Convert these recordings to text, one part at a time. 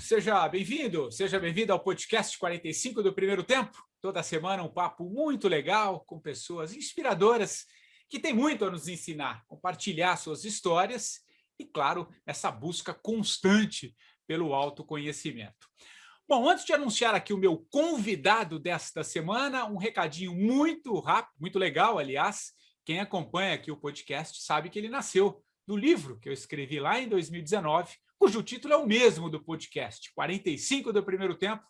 seja bem-vindo, seja bem-vindo ao podcast 45 do Primeiro Tempo. Toda semana um papo muito legal com pessoas inspiradoras que têm muito a nos ensinar, compartilhar suas histórias e, claro, essa busca constante pelo autoconhecimento. Bom, antes de anunciar aqui o meu convidado desta semana, um recadinho muito rápido, muito legal, aliás. Quem acompanha aqui o podcast sabe que ele nasceu do livro que eu escrevi lá em 2019, cujo título é o mesmo do podcast, 45 do Primeiro Tempo,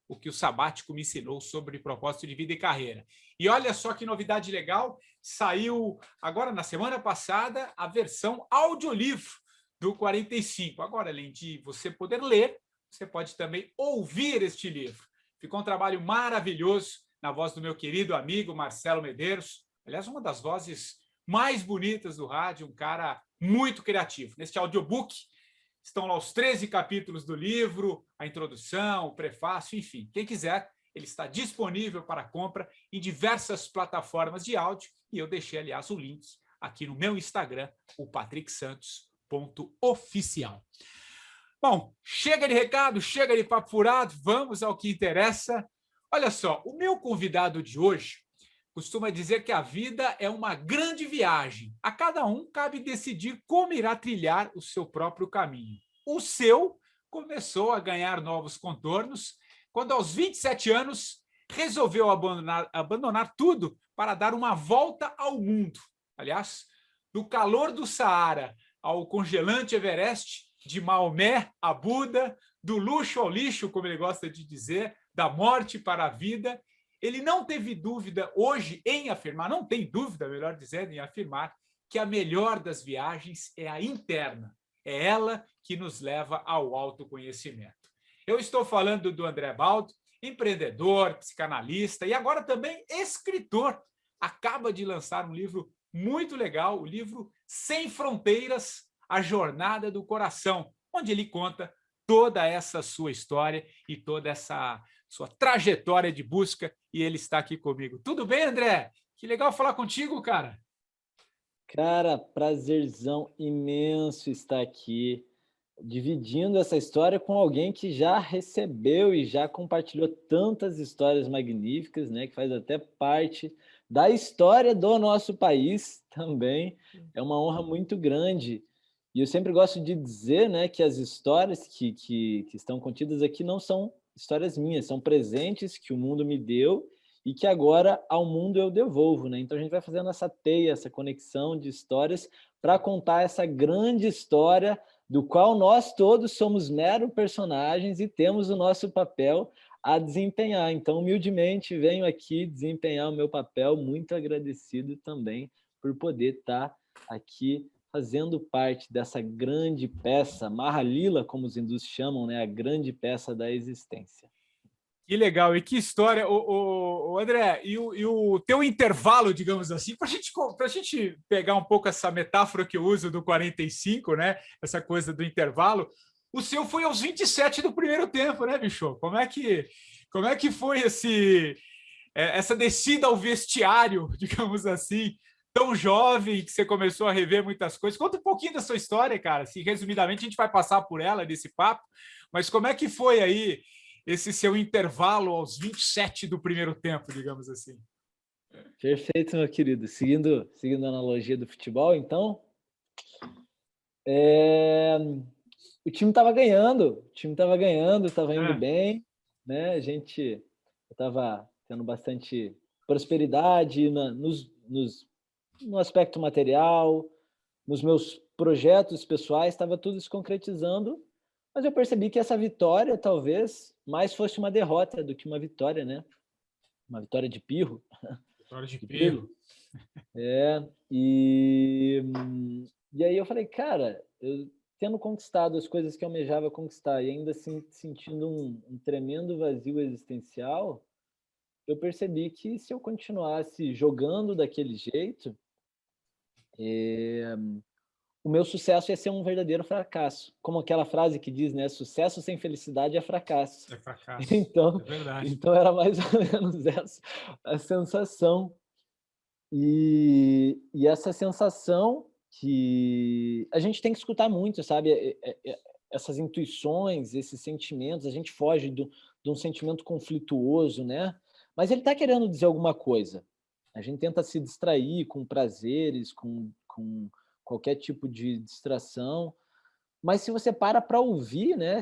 o que o sabático me ensinou sobre propósito de vida e carreira. E olha só que novidade legal, saiu agora na semana passada a versão audiolivro do 45. Agora, além de você poder ler, você pode também ouvir este livro. Ficou um trabalho maravilhoso na voz do meu querido amigo Marcelo Medeiros, aliás, uma das vozes mais bonitas do rádio, um cara muito criativo. Neste audiobook estão lá os 13 capítulos do livro, a introdução, o prefácio, enfim. Quem quiser, ele está disponível para compra em diversas plataformas de áudio e eu deixei, aliás, o link aqui no meu Instagram, o patricksantos.oficial. Bom, chega de recado, chega de papo furado, vamos ao que interessa. Olha só, o meu convidado de hoje costuma dizer que a vida é uma grande viagem. A cada um cabe decidir como irá trilhar o seu próprio caminho. O seu começou a ganhar novos contornos quando, aos 27 anos, resolveu abandonar tudo para dar uma volta ao mundo. Aliás, do calor do Saara ao congelante Everest, de Maomé a Buda, do luxo ao lixo, como ele gosta de dizer, da morte para a vida. Ele não teve dúvida hoje em afirmar, não tem dúvida, melhor dizendo, em afirmar que a melhor das viagens é a interna. É ela que nos leva ao autoconhecimento. Eu estou falando do André Baldo, empreendedor, psicanalista e agora também escritor. Acaba de lançar um livro muito legal, o livro Sem Fronteiras, A Jornada do Coração, onde ele conta toda essa sua história e toda essa sua trajetória de busca, e ele está aqui comigo. Tudo bem, André? Que legal falar contigo, cara. Cara, prazerzão imenso estar aqui, dividindo essa história com alguém que já recebeu e já compartilhou tantas histórias magníficas, né? Que faz até parte da história do nosso país também. É uma honra muito grande. E eu sempre gosto de dizer, né, que as histórias que estão contidas aqui não são histórias minhas, são presentes que o mundo me deu e que agora ao mundo eu devolvo, né? Então a gente vai fazendo essa teia, essa conexão de histórias para contar essa grande história do qual nós todos somos meros personagens e temos o nosso papel a desempenhar. Então, humildemente, venho aqui desempenhar o meu papel, muito agradecido também por poder estar aqui fazendo parte dessa grande peça, Mahalila, como os hindus chamam, né? A grande peça da existência. Que legal, e que história, André, e o teu intervalo, digamos assim, para a gente pegar um pouco essa metáfora que eu uso do 45, né? Essa coisa do intervalo, o seu foi aos 27 do primeiro tempo, né, bicho? Como é que foi essa descida ao vestiário, digamos assim, tão jovem, que você começou a rever muitas coisas? Conta um pouquinho da sua história, cara. Assim, resumidamente, a gente vai passar por ela nesse papo, mas como é que foi aí esse seu intervalo aos 27 do primeiro tempo, digamos assim? Perfeito, meu querido. Seguindo a analogia do futebol, então, o time estava ganhando, estava indo bem, né? Eu estava tendo bastante prosperidade no aspecto material, nos meus projetos pessoais, estava tudo se concretizando, mas eu percebi que essa vitória talvez mais fosse uma derrota do que uma vitória, né? Uma vitória de pirro. Vitória de pirro. pirro. E aí eu falei, cara, eu tendo conquistado as coisas que eu almejava conquistar e ainda assim sentindo um tremendo vazio existencial, eu percebi que se eu continuasse jogando daquele jeito, o meu sucesso ia ser um verdadeiro fracasso. Como aquela frase que diz, né? Sucesso sem felicidade é fracasso. É fracasso, Então, é verdade. então era mais ou menos essa a sensação. E essa sensação que a gente tem que escutar muito, sabe? essas intuições, esses sentimentos, a gente foge de um sentimento conflituoso, né? Mas ele está querendo dizer alguma coisa. A gente tenta se distrair com prazeres, com qualquer tipo de distração, mas se você para ouvir, né,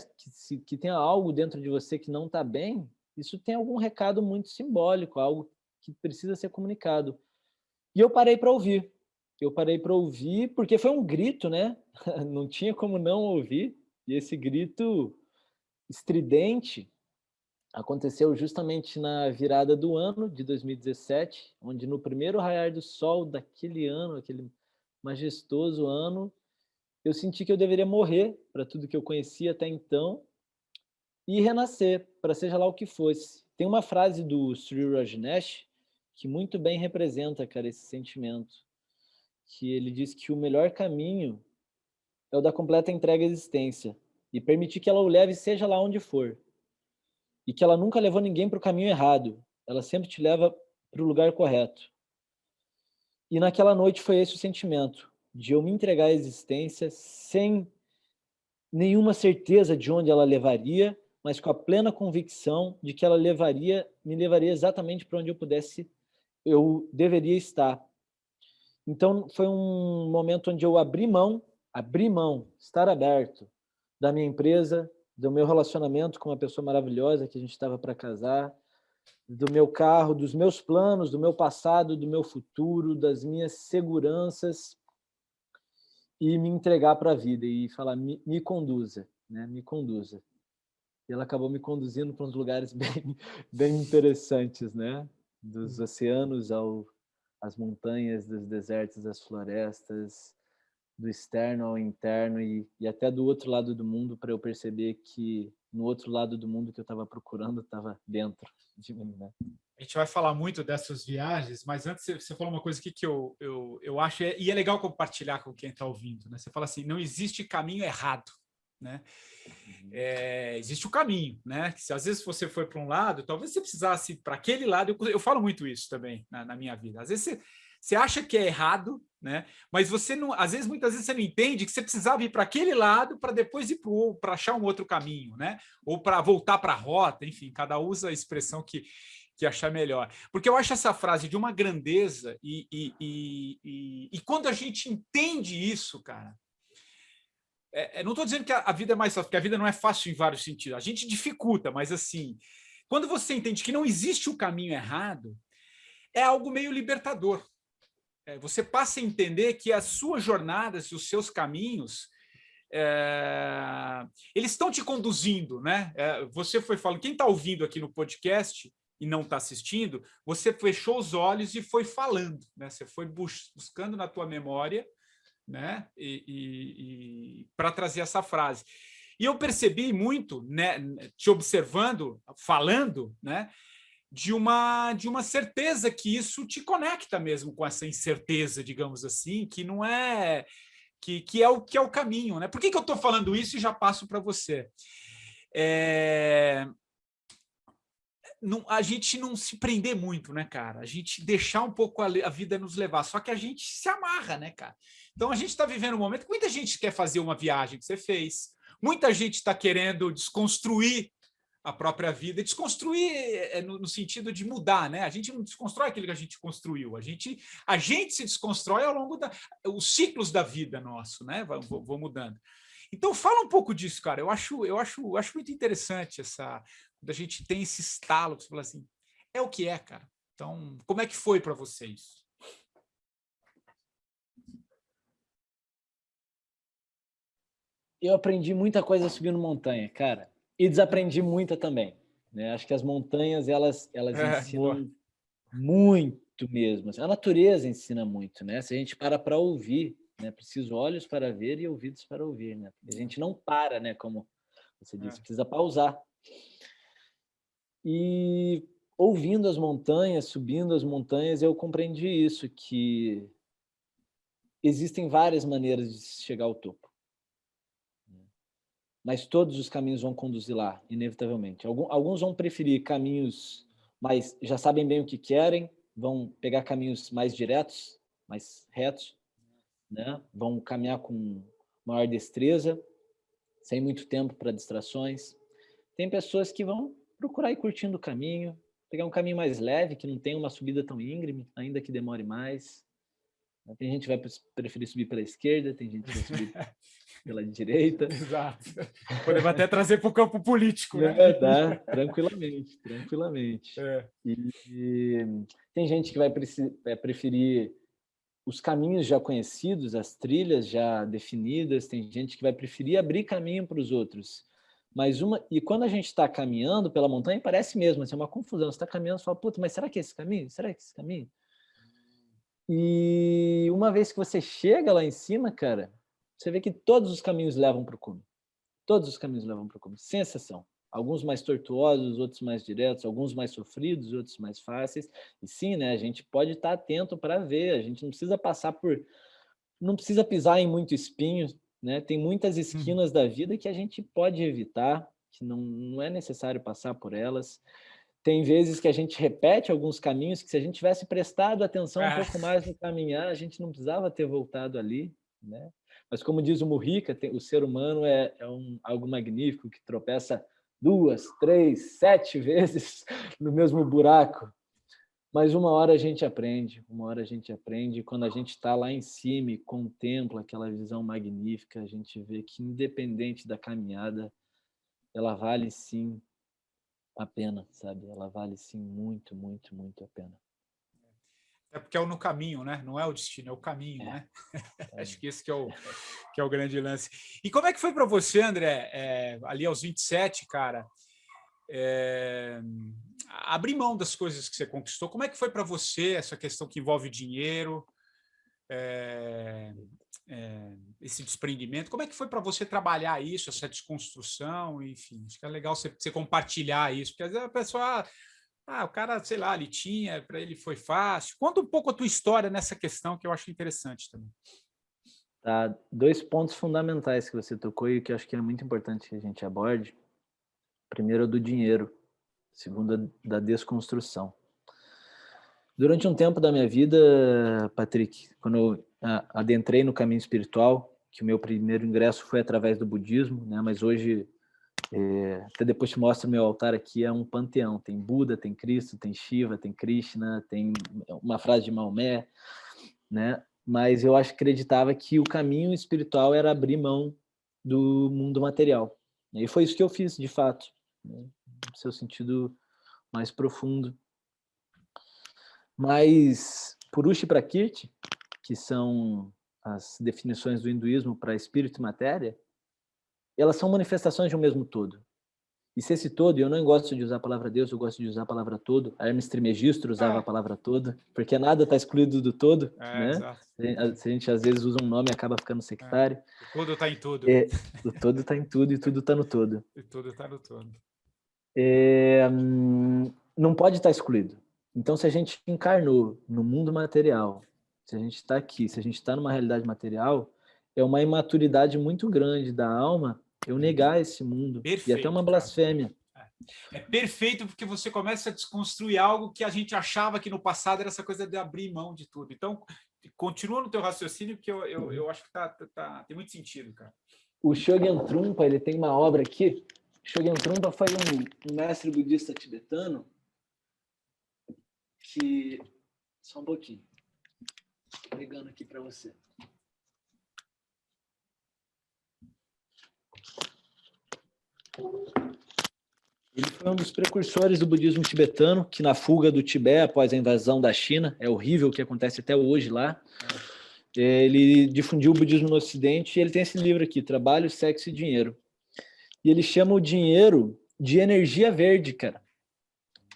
que tem algo dentro de você que não está bem, isso tem algum recado muito simbólico, algo que precisa ser comunicado. E eu parei para ouvir. Eu parei para ouvir, porque foi um grito, né? Não tinha como não ouvir. E esse grito estridente aconteceu justamente na virada do ano de 2017, onde no primeiro raiar do sol daquele ano, aquele majestoso ano, eu senti que eu deveria morrer para tudo que eu conhecia até então e renascer, para seja lá o que fosse. Tem uma frase do Sri Rajneesh que muito bem representa, cara, esse sentimento, que ele diz que o melhor caminho é o da completa entrega à existência e permitir que ela o leve seja lá onde for. E que ela nunca levou ninguém para o caminho errado, ela sempre te leva para o lugar correto. E naquela noite foi esse o sentimento, de eu me entregar à existência sem nenhuma certeza de onde ela levaria, mas com a plena convicção de que ela me levaria exatamente para onde eu deveria estar. Então foi um momento onde eu abri mão, estar aberto da minha empresa, do meu relacionamento com uma pessoa maravilhosa que a gente estava para casar, do meu carro, dos meus planos, do meu passado, do meu futuro, das minhas seguranças, e me entregar para a vida e falar, me conduza, né? Me conduza. E ela acabou me conduzindo para uns lugares bem interessantes, né? Dos oceanos às montanhas, dos desertos, às florestas, do externo ao interno e até do outro lado do mundo, para eu perceber que no outro lado do mundo que eu estava procurando estava dentro de mim, né? A gente vai falar muito dessas viagens, mas antes você falou uma coisa aqui que eu acho, e é legal compartilhar com quem está ouvindo, né? Você fala assim, não existe caminho errado, né? Existe o caminho, né? Se às vezes você foi para um lado, talvez você precisasse ir para aquele lado. Eu falo muito isso também na minha vida. Às vezes você acha que é errado, né? Mas você não, muitas vezes você não entende que você precisava ir para aquele lado para depois ir para achar um outro caminho, né? Ou para voltar para a rota, enfim, cada um usa a expressão que achar melhor. Porque eu acho essa frase de uma grandeza e quando a gente entende isso, cara, não estou dizendo que a vida é mais fácil, porque a vida não é fácil em vários sentidos. A gente dificulta, mas assim, quando você entende que não existe o caminho errado, é algo meio libertador. Você passa a entender que as suas jornadas e os seus caminhos eles estão te conduzindo, né? Você foi falando, quem está ouvindo aqui no podcast e não está assistindo, você fechou os olhos e foi falando, né? Você foi buscando na tua memória, né? E para trazer essa frase. E eu percebi muito, né, te observando, falando, né, de uma certeza que isso te conecta mesmo com essa incerteza, digamos assim, que não é que é o caminho, né? Por que eu estou falando isso e já passo para você? A gente não se prender muito, né, cara? A gente deixar um pouco a vida nos levar, só que a gente se amarra, né, cara? Então a gente está vivendo um momento que muita gente quer fazer uma viagem que você fez, muita gente está querendo desconstruir a própria vida, desconstruir no sentido de mudar, né? A gente não desconstrói aquilo que a gente construiu, a gente se desconstrói ao longo os ciclos da vida nosso, né? Vão mudando. Então fala um pouco disso, cara. Eu acho muito interessante quando a gente tem esse estalo, que você fala assim, é o que é, cara. Então, como é que foi para vocês? Eu aprendi muita coisa subindo montanha, cara, e desaprendi muita também, né? Acho que as montanhas elas Boa. ensinam muito mesmo. A natureza ensina muito, né? Se a gente para ouvir, né? Preciso olhos para ver e ouvidos para ouvir, né? A gente não para, né? Como você disse, precisa pausar. E ouvindo as montanhas, subindo as montanhas, eu compreendi isso, que existem várias maneiras de chegar ao topo. Mas todos os caminhos vão conduzir lá, inevitavelmente. Alguns vão preferir caminhos, mas já sabem bem o que querem, vão pegar caminhos mais diretos, mais retos, né? Vão caminhar com maior destreza, sem muito tempo para distrações. Tem pessoas que vão procurar ir curtindo o caminho, pegar um caminho mais leve, que não tem uma subida tão íngreme, ainda que demore mais. Tem gente que vai preferir subir pela esquerda, tem gente que vai subir pela direita. Exato. Podemos até trazer para o campo político, né? Dá, tranquilamente, tranquilamente. É. E tem gente que vai preferir os caminhos já conhecidos, as trilhas já definidas, tem gente que vai preferir abrir caminho para os outros. E quando a gente está caminhando pela montanha, parece mesmo, assim, é uma confusão. Você está caminhando e fala, puta, mas será que é esse caminho? Será que é esse caminho? E uma vez que você chega lá em cima, cara, você vê que todos os caminhos levam para o cume. Todos os caminhos levam para o cume, sem exceção. Alguns mais tortuosos, outros mais diretos, alguns mais sofridos, outros mais fáceis. E sim, né, a gente pode estar atento para ver, a gente não precisa não precisa pisar em muito espinho, né? Tem muitas esquinas da vida que a gente pode evitar, que não é necessário passar por elas. Tem vezes que a gente repete alguns caminhos que, se a gente tivesse prestado atenção um pouco mais no caminhar, a gente não precisava ter voltado ali, né? Mas, como diz o Mujica, o ser humano é algo magnífico, que tropeça 2, 3, 7 vezes no mesmo buraco. Mas uma hora a gente aprende, e quando a gente está lá em cima e contempla aquela visão magnífica, a gente vê que, independente da caminhada, ela vale sim a pena, sabe? Ela vale sim muito, muito, muito a pena. É porque é no caminho, né? Não é o destino, é o caminho, né? Acho que esse que é o grande lance. E como é que foi para você, André, ali aos 27, cara, abrir mão das coisas que você conquistou? Como é que foi para você essa questão que envolve dinheiro, esse desprendimento? Como é que foi para você trabalhar isso, essa desconstrução? Enfim, acho que é legal você compartilhar isso, porque às vezes a pessoa... o cara, sei lá, ele tinha, para ele foi fácil. Conta um pouco a tua história nessa questão, que eu acho interessante também. Tá, 2 pontos fundamentais que você tocou e que eu acho que é muito importante que a gente aborde. Primeiro, é do dinheiro. Segundo, da desconstrução. Durante um tempo da minha vida, Patrick, quando eu adentrei no caminho espiritual, que o meu primeiro ingresso foi através do budismo, né? Mas hoje, até depois te mostro meu altar aqui, é um panteão. Tem Buda, tem Cristo, tem Shiva, tem Krishna, tem uma frase de Maomé, né? Mas eu acreditava que o caminho espiritual era abrir mão do mundo material. E foi isso que eu fiz, de fato, né? No seu sentido mais profundo. Mas Purusha e Prakriti, que são as definições do hinduísmo para espírito e matéria, elas são manifestações de um mesmo todo. E se esse todo, eu não gosto de usar a palavra Deus, eu gosto de usar a palavra todo. Hermes Trismegisto usava a palavra todo, porque nada está excluído do todo, né? Exato. Se a gente às vezes usa um nome, acaba ficando sectário. O todo está em tudo. O todo está em tudo e tudo está no todo. E tudo está no todo. Não pode estar excluído. Então, se a gente encarnou no mundo material, se a gente está aqui, se a gente está numa realidade material, é uma imaturidade muito grande da alma eu negar esse mundo. Perfeito, e até uma blasfêmia. É perfeito, porque você começa a desconstruir algo que a gente achava que no passado era essa coisa de abrir mão de tudo. Então, continua no teu raciocínio, que eu acho que tem muito sentido, cara. O Shogyen Trungpa, ele tem uma obra aqui. Shogyen Trungpa foi um mestre budista tibetano que... Só um pouquinho. Tô pegando aqui para você. Ele foi um dos precursores do budismo tibetano, que na fuga do Tibete após a invasão da China, é horrível o que acontece até hoje lá, ele difundiu o budismo no Ocidente, e ele tem esse livro aqui, Trabalho, Sexo e Dinheiro. E ele chama o dinheiro de energia verde, cara.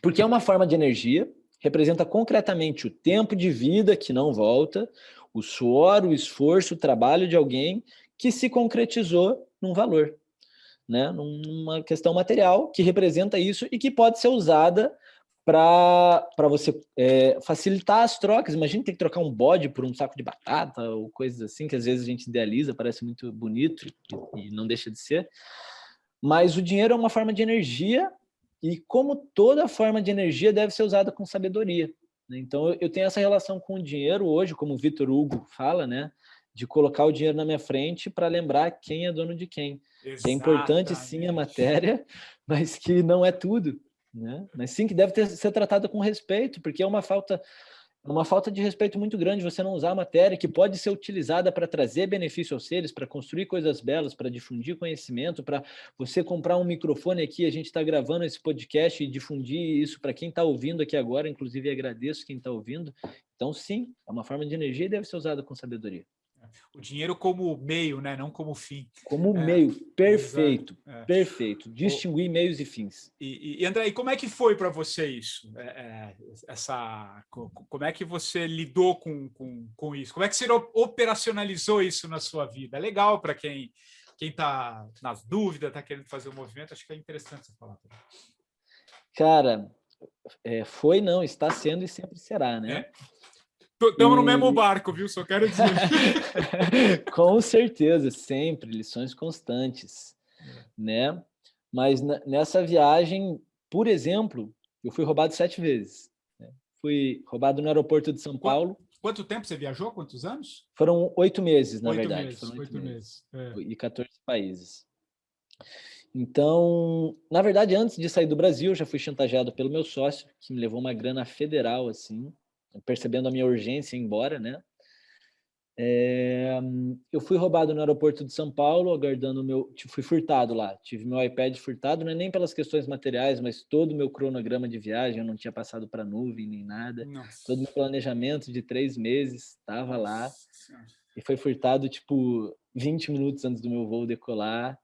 Porque é uma forma de energia, representa concretamente o tempo de vida que não volta, o suor, o esforço, o trabalho de alguém que se concretizou num valor, né? Numa questão material que representa isso e que pode ser usada para você facilitar as trocas. Imagina ter que trocar um bode por um saco de batata ou coisas assim, que às vezes a gente idealiza, parece muito bonito e não deixa de ser. Mas o dinheiro é uma forma de energia e, como toda forma de energia, deve ser usada com sabedoria, né? Então, eu tenho essa relação com o dinheiro hoje, como o Victor Hugo fala, né? de colocar o dinheiro na minha frente para lembrar quem é dono de quem. Que é importante, sim, a Exatamente. matéria, mas que não é tudo, né? Mas sim que deve ser tratada com respeito, porque é uma falta de respeito muito grande você não usar a matéria que pode ser utilizada para trazer benefício aos seres, para construir coisas belas, para difundir conhecimento, para você comprar um microfone aqui, a gente está gravando esse podcast e difundir isso para quem está ouvindo aqui agora, inclusive agradeço quem está ouvindo. Então, sim, é uma forma de energia e deve ser usada com sabedoria. O dinheiro como meio, né? Não como fim. Como meio, Exato. perfeito, perfeito. Distinguir meios e fins. E André, e como é que foi para você isso? Como é que você lidou com isso? Como é que você operacionalizou isso na sua vida? É legal para quem está nas dúvidas, está querendo fazer o movimento, acho que é interessante você falar. Cara, foi não, está sendo e sempre será, né? Estamos no mesmo barco, viu? Só quero dizer. Com certeza, sempre, lições constantes, né? Mas nessa viagem, por exemplo, eu fui roubado 7 vezes. Né? Fui roubado no aeroporto de São Paulo. Quanto tempo você viajou? Quantos anos? Foram 8 meses, na 8 verdade. meses, Foram 8 meses. E 14 países. Então, na verdade, antes de sair do Brasil, eu já fui chantageado pelo meu sócio, que me levou uma grana federal, assim, percebendo a minha urgência em ir embora, né? Eu fui roubado no aeroporto de São Paulo, aguardando fui furtado lá, tive meu iPad furtado, não é nem pelas questões materiais, mas todo o meu cronograma de viagem, eu não tinha passado para nuvem nem nada, Nossa. todo o meu planejamento de 3 meses estava lá, e foi furtado, tipo, 20 minutos antes do meu voo decolar.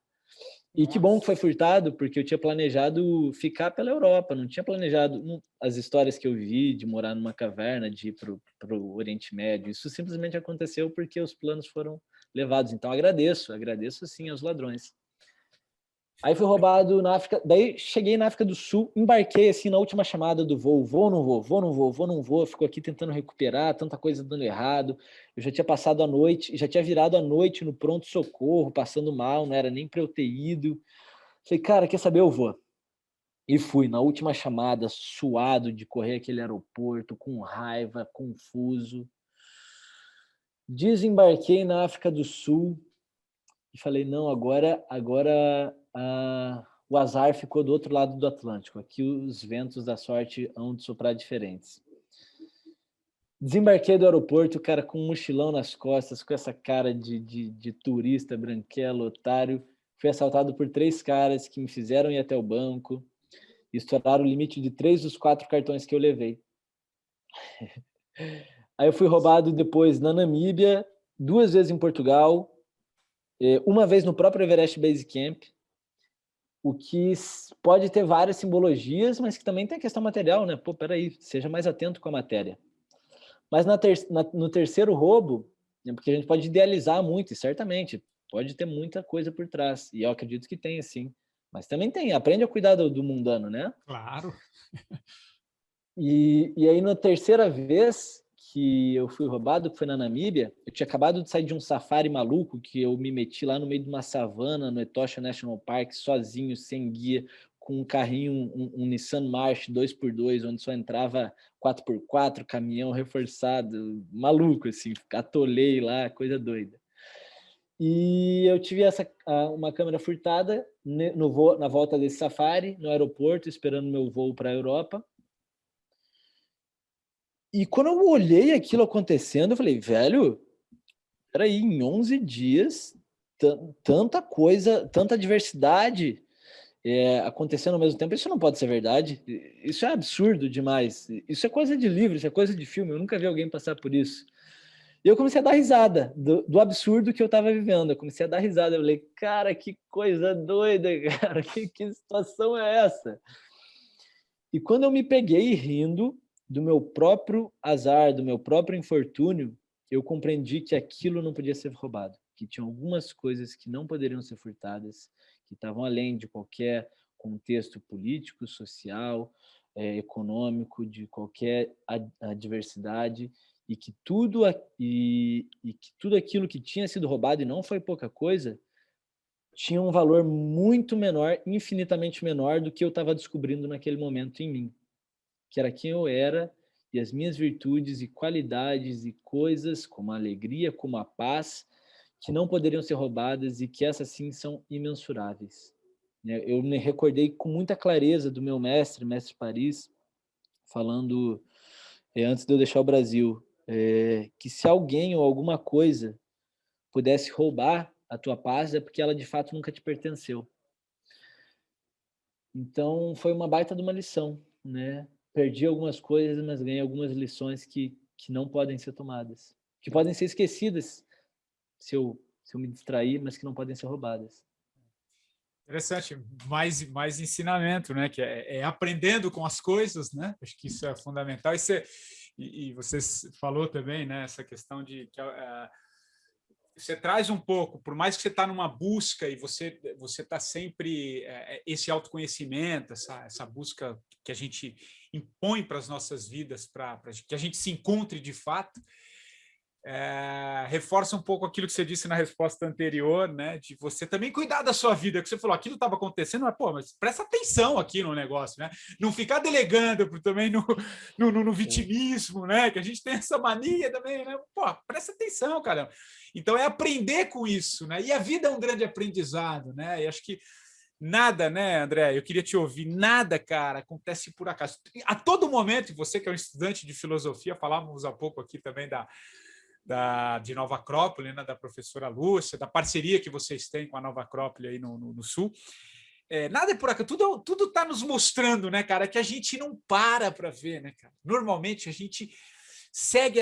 E que bom que foi furtado, porque eu tinha planejado ficar pela Europa, não tinha planejado as histórias que eu vi de morar numa caverna, de ir para o Oriente Médio. Isso simplesmente aconteceu porque os planos foram levados. Então agradeço sim aos ladrões. Aí fui roubado na África, daí cheguei na África do Sul, embarquei assim na última chamada do voo, vou ou não vou, vou ou não vou, vou ou não vou, fico aqui tentando recuperar, tanta coisa dando errado. Eu já tinha passado a noite, já tinha virado a noite no pronto-socorro, passando mal, não era nem para eu ter ido. Falei, cara, quer saber? Eu vou. E fui, na última chamada, suado de correr aquele aeroporto, com raiva, confuso. Desembarquei na África do Sul e falei, não, agora o azar ficou do outro lado do Atlântico. Aqui os ventos da sorte hão de soprar diferentes. Desembarquei do aeroporto, cara, com um mochilão nas costas, com essa cara de turista, branquelo, otário. Fui assaltado por 3 caras que me fizeram ir até o banco. Estouraram o limite de 3 dos 4 cartões que eu levei. Aí eu fui roubado depois na Namíbia, 2 vezes em Portugal, uma vez no próprio Everest Base Camp, o que pode ter várias simbologias, mas que também tem a questão material, né? Pô, peraí, seja mais atento com a matéria. Mas no terceiro roubo, né, porque a gente pode idealizar muito, e certamente, pode ter muita coisa por trás, e eu acredito que tem, sim. Mas também tem, aprende a cuidar do mundano, né? Claro. E aí, na terceira vez que eu fui roubado, que foi na Namíbia, eu tinha acabado de sair de um safari maluco, que eu me meti lá no meio de uma savana, no Etosha National Park, sozinho, sem guia, com um carrinho, um Nissan March 2x2, onde só entrava 4x4, caminhão reforçado, maluco, assim, atolei lá, coisa doida. E eu tive uma câmera furtada na volta desse safari, no aeroporto, esperando meu voo para a Europa. E quando eu olhei aquilo acontecendo, eu falei, velho, peraí, em 11 dias, tanta coisa, tanta diversidade acontecendo ao mesmo tempo, isso não pode ser verdade. Isso é absurdo demais. Isso é coisa de livro, isso é coisa de filme. Eu nunca vi alguém passar por isso. E eu comecei a dar risada do absurdo que eu estava vivendo. Eu comecei a dar risada. Eu falei, cara, que coisa doida, cara. Que situação é essa? E quando eu me peguei rindo do meu próprio azar, do meu próprio infortúnio, eu compreendi que aquilo não podia ser roubado, que tinha algumas coisas que não poderiam ser furtadas, que estavam além de qualquer contexto político, social, econômico, de qualquer adversidade, e que tudo aquilo que tinha sido roubado, e não foi pouca coisa, tinha um valor muito menor, infinitamente menor do que eu estava descobrindo naquele momento em mim, que era quem eu era e as minhas virtudes e qualidades e coisas como a alegria, como a paz, que não poderiam ser roubadas e que essas sim são imensuráveis. Eu me recordei com muita clareza do meu mestre Paris, falando, antes de eu deixar o Brasil, que se alguém ou alguma coisa pudesse roubar a tua paz, é porque ela de fato nunca te pertenceu. Então, foi uma baita de uma lição, né? Perdi algumas coisas, mas ganhei algumas lições que não podem ser tomadas, que podem ser esquecidas se eu me distrair, mas que não podem ser roubadas. Interessante, mais ensinamento, né? Que é aprendendo com as coisas, né? Acho que isso é fundamental. E você falou também, né? Essa questão de que você traz um pouco, por mais que você está numa busca e você está sempre esse autoconhecimento, essa busca que a gente impõe para as nossas vidas, para que a gente se encontre de fato. Reforça um pouco aquilo que você disse na resposta anterior, né? De você também cuidar da sua vida, que você falou, aquilo estava acontecendo, mas presta atenção aqui no negócio, né? Não ficar delegando também no vitimismo, né? Que a gente tem essa mania também, né? Presta atenção, caramba. Então é aprender com isso, né? E a vida é um grande aprendizado, né? E acho que nada, né, André? Eu queria te ouvir. Nada, cara, acontece por acaso. A todo momento, você que é um estudante de filosofia, falávamos há pouco aqui também de Nova Acrópole, né, da professora Lúcia, da parceria que vocês têm com a Nova Acrópole aí no Sul. Nada é por acaso, tudo está nos mostrando, né, cara, que a gente não para ver, né, cara? Normalmente a gente segue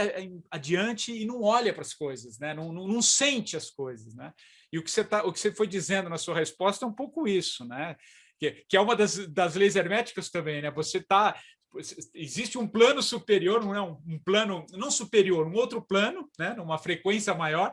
adiante e não olha para as coisas, né? Não sente as coisas, né? E o que você foi dizendo na sua resposta é um pouco isso, né? Que é uma das leis herméticas também, né? Existe um plano superior, não é um plano não superior, um outro plano, né? Numa frequência maior,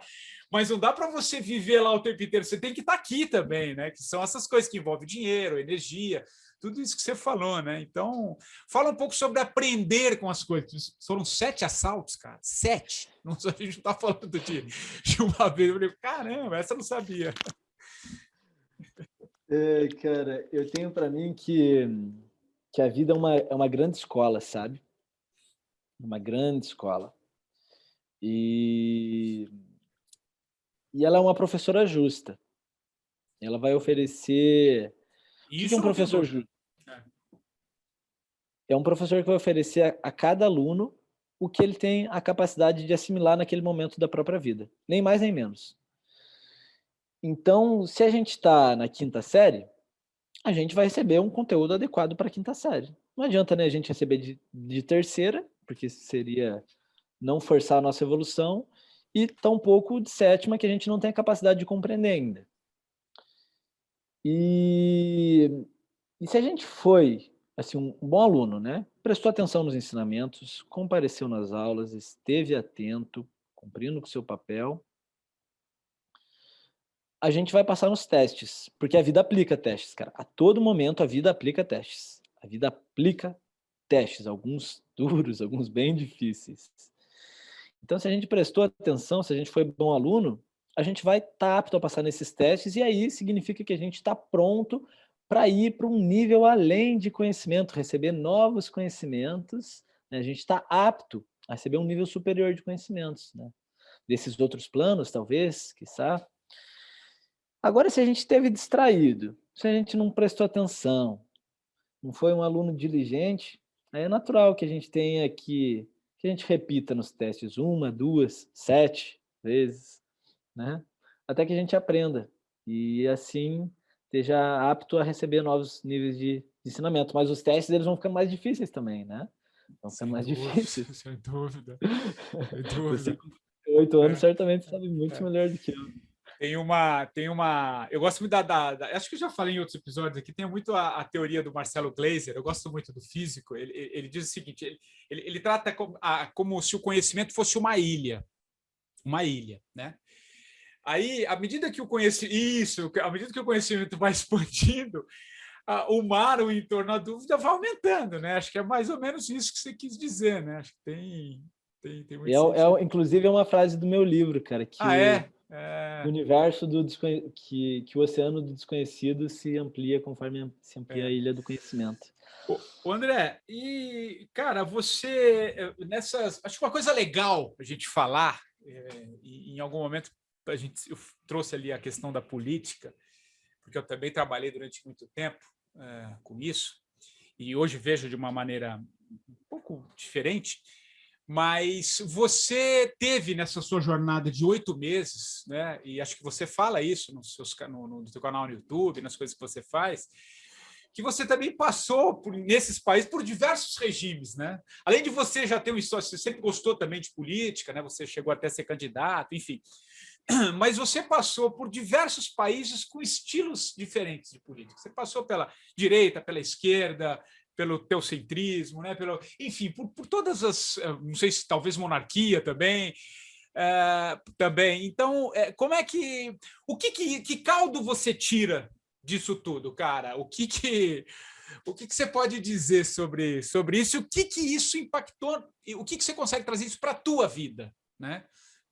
mas não dá para você viver lá o tempo inteiro. Você tem que estar aqui também, né? Que são essas coisas que envolvem dinheiro, energia, tudo isso que você falou, né? Então, fala um pouco sobre aprender com as coisas. Foram 7 assaltos, cara. 7. Não, a gente não está falando de uma vez. Eu falei, caramba, essa eu não sabia. Cara, eu tenho para mim que a vida é uma grande escola, sabe? Uma grande escola. E ela é uma professora justa. Ela vai oferecer... O que é um professor justo? É um professor que vai oferecer a cada aluno o que ele tem a capacidade de assimilar naquele momento da própria vida. Nem mais nem menos. Então, se a gente está na 5ª série, a gente vai receber um conteúdo adequado para a 5ª série. Não adianta, né, a gente receber de 3ª, porque seria não forçar a nossa evolução, e tampouco de 7ª, que a gente não tem a capacidade de compreender ainda. E se a gente foi assim, um bom aluno, né? Prestou atenção nos ensinamentos, compareceu nas aulas, esteve atento, cumprindo com o seu papel, a gente vai passar nos testes, porque a vida aplica testes, cara. A todo momento a vida aplica testes. A vida aplica testes, alguns duros, alguns bem difíceis. Então, se a gente prestou atenção, se a gente foi bom aluno, a gente vai estar apto a passar nesses testes, e aí significa que a gente está pronto para ir para um nível além de conhecimento, receber novos conhecimentos, né? A gente está apto a receber um nível superior de conhecimentos, né? Desses outros planos, talvez, quiçá. Agora, se a gente esteve distraído, se a gente não prestou atenção, não foi um aluno diligente, aí é natural que a gente tenha que a gente repita nos testes 1, 2, 7 vezes, né? Até que a gente aprenda e assim esteja apto a receber novos níveis de ensinamento. Mas os testes eles vão ficando mais difíceis também, né? Vão ficando mais difíceis. Sem dúvida. Sem dúvida. Você com 8 anos certamente sabe muito melhor do que eu. Tem uma. Eu gosto muito acho que eu já falei em outros episódios aqui. Tem muito a teoria do Marcelo Gleiser. Eu gosto muito do físico. Ele diz o seguinte: ele trata como se o conhecimento fosse uma ilha, né? Aí, à medida que o conhecimento vai expandindo, o mar, o entorno da dúvida vai aumentando, né? Acho que é mais ou menos isso que você quis dizer, né? Acho que tem muito sentido. Inclusive, é uma frase do meu livro, cara, que O universo que o oceano do desconhecido se amplia conforme se amplia a ilha do conhecimento. Ô, André, e, cara, você, acho que uma coisa legal a gente falar, e em algum momento eu trouxe ali a questão da política, porque eu também trabalhei durante muito tempo com isso, e hoje vejo de uma maneira um pouco diferente, mas você teve nessa sua jornada de 8 meses, né? E acho que você fala isso no seu canal no YouTube, nas coisas que você faz, que você também passou nesses países por diversos regimes, né? Além de você já ter uma história, você sempre gostou também de política, né? Você chegou até a ser candidato, enfim. Mas você passou por diversos países com estilos diferentes de política. Você passou pela direita, pela esquerda, pelo teocentrismo, né? Enfim, por todas as, não sei se talvez monarquia também, também. Então, como é que caldo você tira disso tudo, cara? O que você pode dizer sobre isso? O que isso impactou? O que você consegue trazer isso para a tua vida, né?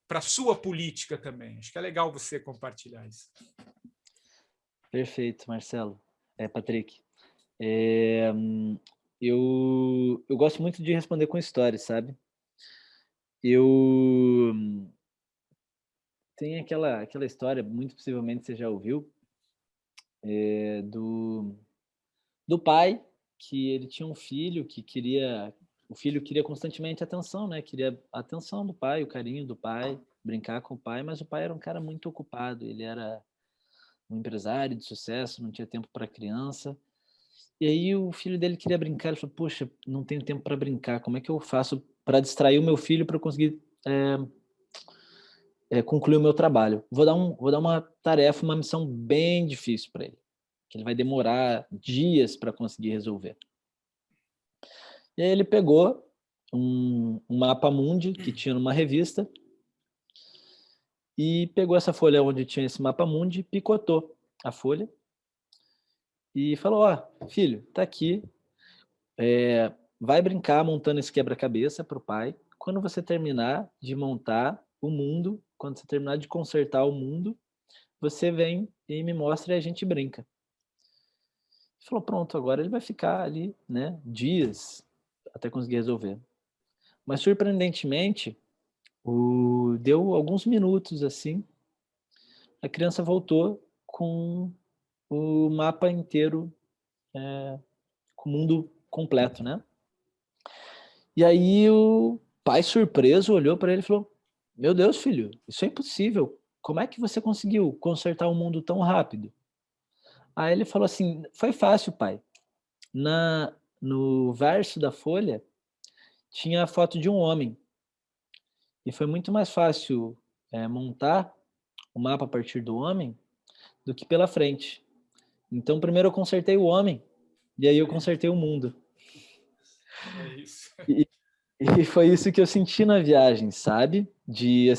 Para a sua política também. Acho que é legal você compartilhar isso. Perfeito, Marcelo. Patrick. Eu gosto muito de responder com histórias, sabe? Tem aquela história, muito possivelmente você já ouviu, do pai, que ele tinha um filho o filho queria constantemente atenção, né? Queria a atenção do pai, o carinho do pai, brincar com o pai, mas o pai era um cara muito ocupado, ele era um empresário de sucesso, não tinha tempo para criança. E aí o filho dele queria brincar, ele falou: "Poxa, não tenho tempo para brincar, como é que eu faço para distrair o meu filho para eu conseguir concluir o meu trabalho? Vou dar uma tarefa, uma missão bem difícil para ele, que ele vai demorar dias para conseguir resolver". E aí ele pegou um mapa mundi que tinha numa revista e pegou essa folha onde tinha esse mapa mundi, picotou a folha e falou: "Ó, filho, tá aqui, vai brincar montando esse quebra-cabeça para o pai. Quando você terminar de montar o mundo, quando você terminar de consertar o mundo, você vem e me mostra e a gente brinca". Ele falou: "Pronto, agora ele vai ficar ali, né, dias até conseguir resolver". Mas surpreendentemente, deu alguns minutos assim, a criança voltou com o mapa inteiro, com o mundo completo, né? E aí o pai, surpreso, olhou para ele e falou: "Meu Deus, filho, isso é impossível. Como é que você conseguiu consertar o mundo tão rápido?". Aí ele falou assim: "Foi fácil, pai. No verso da folha tinha a foto de um homem e foi muito mais fácil montar o mapa a partir do homem do que pela frente. Então primeiro eu consertei o homem e aí eu consertei o mundo". É isso. E, e foi isso que eu senti na viagem, sabe? De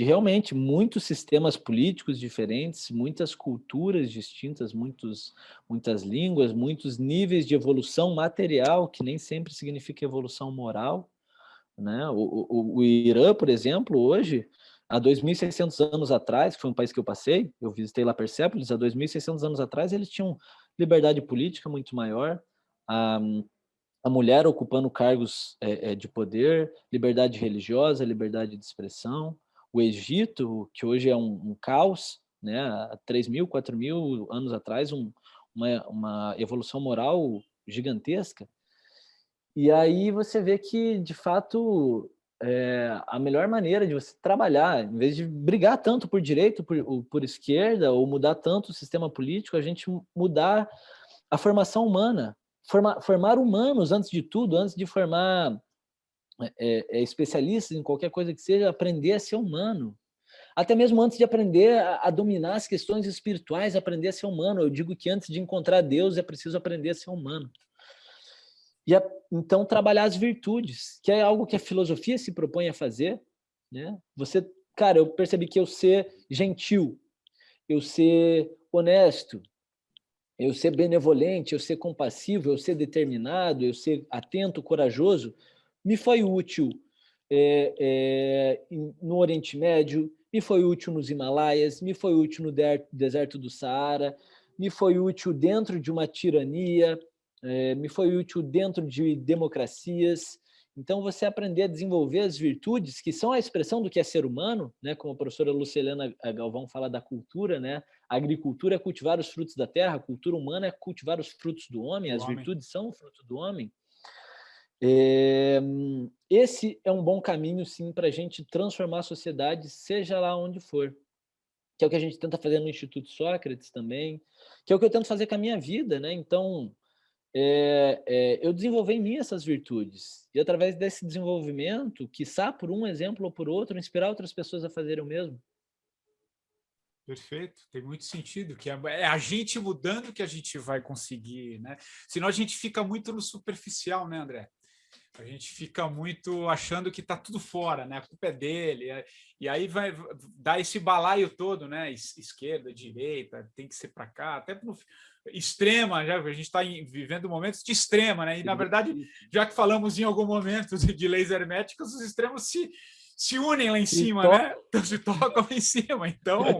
realmente muitos sistemas políticos diferentes, muitas culturas distintas, muitas línguas, muitos níveis de evolução material, que nem sempre significa evolução moral, né? O Irã, por exemplo, hoje, há 2.600 anos atrás, que foi um país que eu passei, eu visitei lá Persépolis, há 2.600 anos atrás, eles tinham liberdade política muito maior, a, a mulher ocupando cargos de poder, liberdade religiosa, liberdade de expressão. O Egito, que hoje é um caos, né? Há 3.000, 4.000 anos atrás, uma evolução moral gigantesca. E aí você vê que, de fato, a melhor maneira de você trabalhar, em vez de brigar tanto por direita, por esquerda, ou mudar tanto o sistema político, a gente mudar a formação humana, formar humanos antes de tudo, antes de formar especialistas em qualquer coisa que seja, aprender a ser humano. Até mesmo antes de aprender a dominar as questões espirituais, aprender a ser humano. Eu digo que antes de encontrar Deus é preciso aprender a ser humano. Então, trabalhar as virtudes, que é algo que a filosofia se propõe a fazer, né? Cara, eu percebi que eu ser gentil, eu ser honesto, eu ser benevolente, eu ser compassivo, eu ser determinado, eu ser atento, corajoso, me foi útil no Oriente Médio me foi útil nos Himalaias, me foi útil no deserto do Saara, me foi útil dentro de uma tirania, me foi útil dentro de democracias. Então, você aprender a desenvolver as virtudes, que são a expressão do que é ser humano, né? Como a professora Lucilena Galvão fala da cultura, né? A agricultura é cultivar os frutos da terra, a cultura humana é cultivar os frutos do homem, as virtudes são o fruto do homem. Esse é um bom caminho, sim, para a gente transformar a sociedade, seja lá onde for. Que é o que a gente tenta fazer no Instituto Sócrates também, que é o que eu tento fazer com a minha vida, né? Então, eu desenvolvi em mim essas virtudes. E através desse desenvolvimento, quiçá por um exemplo ou por outro, inspirar outras pessoas a fazerem o mesmo. Perfeito, tem muito sentido, que é a gente mudando que a gente vai conseguir, né? Senão a gente fica muito no superficial, né, André? A gente fica muito achando que está tudo fora, né? A culpa é dele. E aí vai dar esse balaio todo, né? Esquerda, direita, tem que ser para cá, até no extrema, já a gente está vivendo momentos de extrema, né? E na verdade, já que falamos em algum momento de leis herméticas, os extremos se unem lá em cima, né? Então se tocam lá em cima. Então,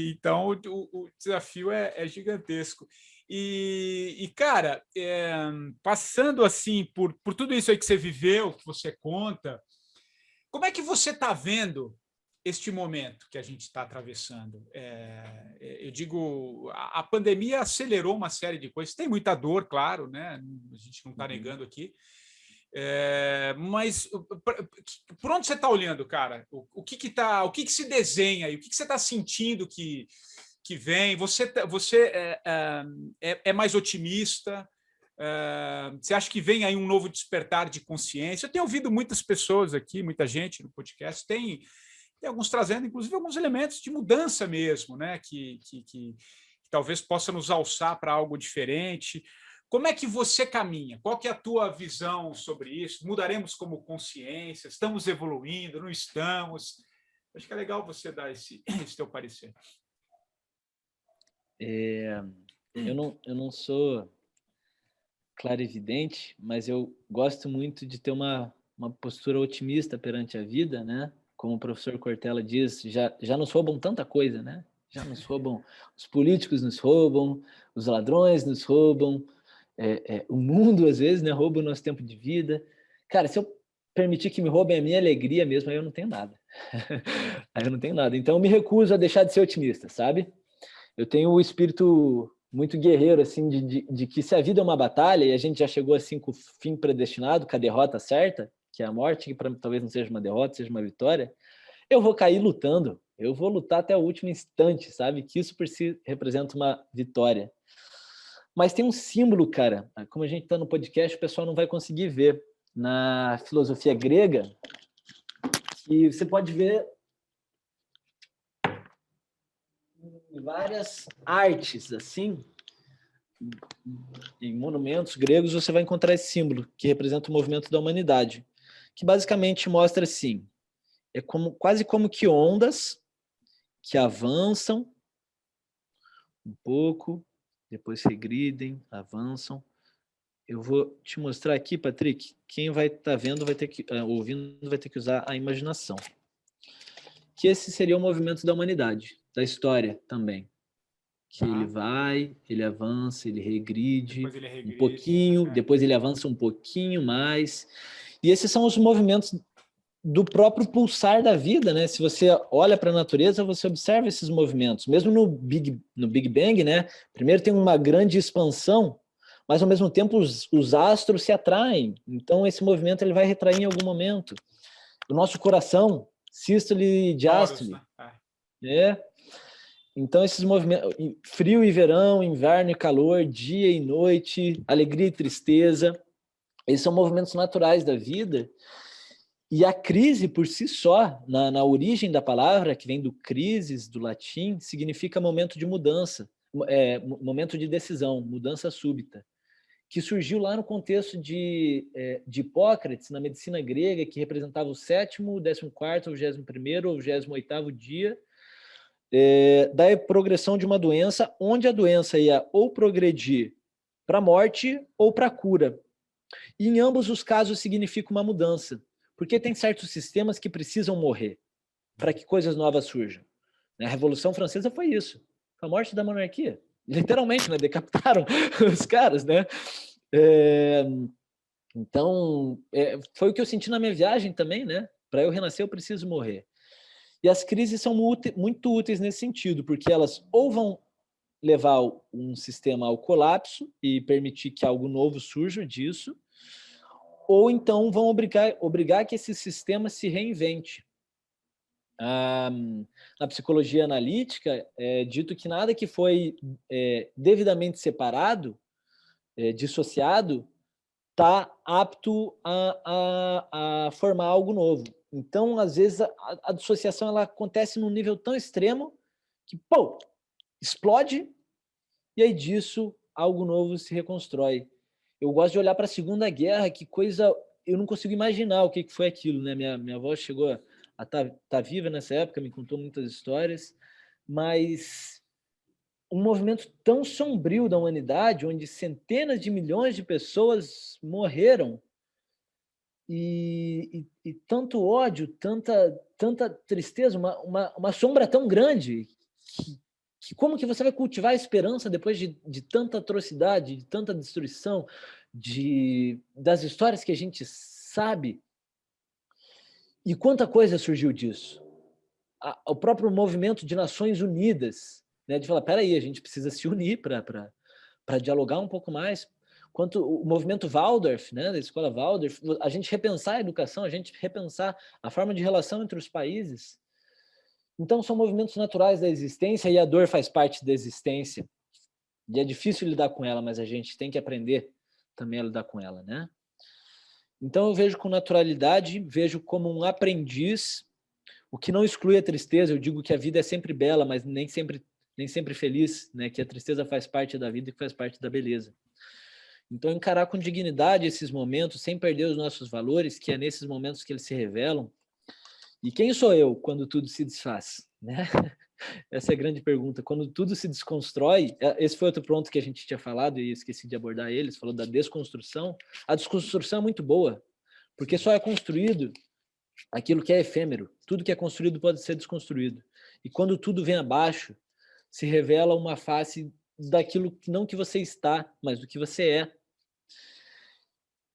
então o desafio é gigantesco. Cara, passando assim por tudo isso aí que você viveu, que você conta, como é que você está vendo este momento que a gente está atravessando? Eu digo, a pandemia acelerou uma série de coisas. Tem muita dor, claro, né? A gente não está negando aqui. Mas por onde você está olhando, cara? O que se desenha e o que você está sentindo que vem? Você é mais otimista? Você acha que vem aí um novo despertar de consciência? Eu tenho ouvido muitas pessoas aqui, muita gente no podcast, tem alguns trazendo, inclusive, alguns elementos de mudança mesmo, né? Que talvez possa nos alçar para algo diferente. Como é que você caminha? Qual que é a tua visão sobre isso? Mudaremos como consciência? Estamos evoluindo? Não estamos? Acho que é legal você dar esse teu parecer. Eu não sou clarividente, mas eu gosto muito de ter uma postura otimista perante a vida, né? Como o professor Cortella diz, já nos roubam tanta coisa, né? Já nos roubam, os políticos nos roubam, os ladrões nos roubam, o mundo às vezes, né, rouba o nosso tempo de vida. Cara, se eu permitir que me roubem a minha alegria mesmo, aí eu não tenho nada. Aí eu não tenho nada. Então eu me recuso a deixar de ser otimista, sabe? Eu tenho o espírito muito guerreiro, assim, de que se a vida é uma batalha e a gente já chegou assim com o fim predestinado, com a derrota certa, que é a morte, que talvez não seja uma derrota, seja uma vitória, eu vou cair lutando. Eu vou lutar até o último instante, sabe? Que isso por si representa uma vitória. Mas tem um símbolo, cara, como a gente está no podcast, o pessoal não vai conseguir ver. Na filosofia grega, que você pode ver várias artes, assim, em monumentos gregos, você vai encontrar esse símbolo, que representa o movimento da humanidade, que basicamente mostra assim, quase como que ondas que avançam um pouco, depois regridem, avançam. Eu vou te mostrar aqui, Patrick, quem vai estar vendo, ouvindo, vai ter que usar a imaginação. Que esse seria o movimento da humanidade, da história também. Que ele vai, ele avança, ele regride um pouquinho, depois ele avança um pouquinho mais. E esses são os movimentos do próprio pulsar da vida, né? Se você olha para a natureza, você observa esses movimentos. Mesmo no Big Bang, né? Primeiro tem uma grande expansão, mas ao mesmo tempo os astros se atraem. Então esse movimento ele vai retrair em algum momento. O nosso coração, sístole e diástole. Então esses movimentos, frio e verão, inverno e calor, dia e noite, alegria e tristeza, eles são movimentos naturais da vida. E a crise por si só, na origem da palavra, que vem do crisis, do latim, significa momento de mudança, momento de decisão, mudança súbita, que surgiu lá no contexto de Hipócrates, na medicina grega, que representava o 7º, o 14º, o 21º, o 28º dia, da progressão de uma doença, onde a doença ia ou progredir para a morte ou para a cura. E em ambos os casos significa uma mudança, porque tem certos sistemas que precisam morrer. para que coisas novas surjam. A Revolução Francesa foi isso, a morte da monarquia. Literalmente, né? Decapitaram os caras, né? Então, foi o que eu senti na minha viagem também, né? Para eu renascer, eu preciso morrer. E as crises são muito úteis nesse sentido, porque elas ou vão levar um sistema ao colapso e permitir que algo novo surja disso, ou então vão obrigar que esse sistema se reinvente. Na psicologia analítica, é dito que nada que foi devidamente separado, dissociado, está apto a formar algo novo. Então, às vezes, a dissociação ela acontece num nível tão extremo que, pô, explode e aí disso algo novo se reconstrói. Eu gosto de olhar para a Segunda Guerra, que coisa... Eu não consigo imaginar o que foi aquilo, né? Minha avó chegou a tá viva nessa época, me contou muitas histórias, mas um movimento tão sombrio da humanidade, onde centenas de milhões de pessoas morreram, e tanto ódio, tanta tristeza, uma sombra tão grande, que como que você vai cultivar a esperança depois de tanta atrocidade, de tanta destruição, das histórias que a gente sabe? E quanta coisa surgiu disso? O próprio movimento de Nações Unidas, né, de falar, peraí, a gente precisa se unir para dialogar um pouco mais. Quanto o movimento Waldorf, né, da escola Waldorf, a gente repensar a educação, a gente repensar a forma de relação entre os países. Então, são movimentos naturais da existência e a dor faz parte da existência. E é difícil lidar com ela, mas a gente tem que aprender também a lidar com ela, né? Então, eu vejo com naturalidade, vejo como um aprendiz, o que não exclui a tristeza. Eu digo que a vida é sempre bela, mas nem sempre feliz, né? Que a tristeza faz parte da vida e faz parte da beleza. Então, encarar com dignidade esses momentos, sem perder os nossos valores, que é nesses momentos que eles se revelam. E quem sou eu quando tudo se desfaz, né? Essa é a grande pergunta. Quando tudo se desconstrói, esse foi outro ponto que a gente tinha falado e esqueci de abordar eles, falou da desconstrução. A desconstrução é muito boa, porque só é construído aquilo que é efêmero. Tudo que é construído pode ser desconstruído. E quando tudo vem abaixo, se revela uma face daquilo que não que você está, mas do que você é.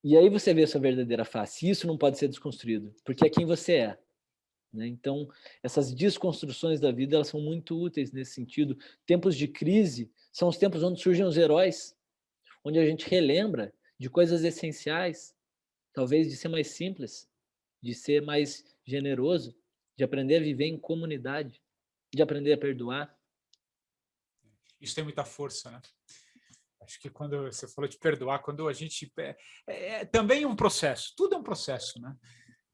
E aí você vê a sua verdadeira face. Isso não pode ser desconstruído, porque é quem você é. Né? Então, essas desconstruções da vida, elas são muito úteis nesse sentido. Tempos de crise são os tempos onde surgem os heróis, onde a gente relembra de coisas essenciais, talvez de ser mais simples, de ser mais generoso, de aprender a viver em comunidade, de aprender a perdoar. Isso tem muita força, né? Acho que quando você falou de perdoar, quando a gente... É também um processo, tudo é um processo, né?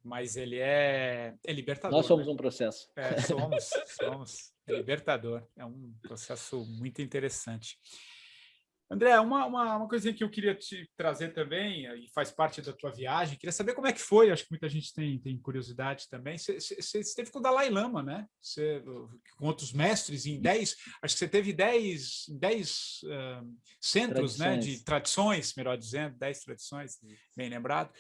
Mas ele é libertador. Nós somos né? um processo. Somos. É libertador. É um processo muito interessante. André, uma coisinha que eu queria te trazer também, e faz parte da tua viagem, queria saber como é que foi, acho que muita gente tem curiosidade também. Você esteve com o Dalai Lama, né? Com outros mestres, acho que você teve 10 centros, né, de tradições, melhor dizendo, 10 tradições, bem lembrado.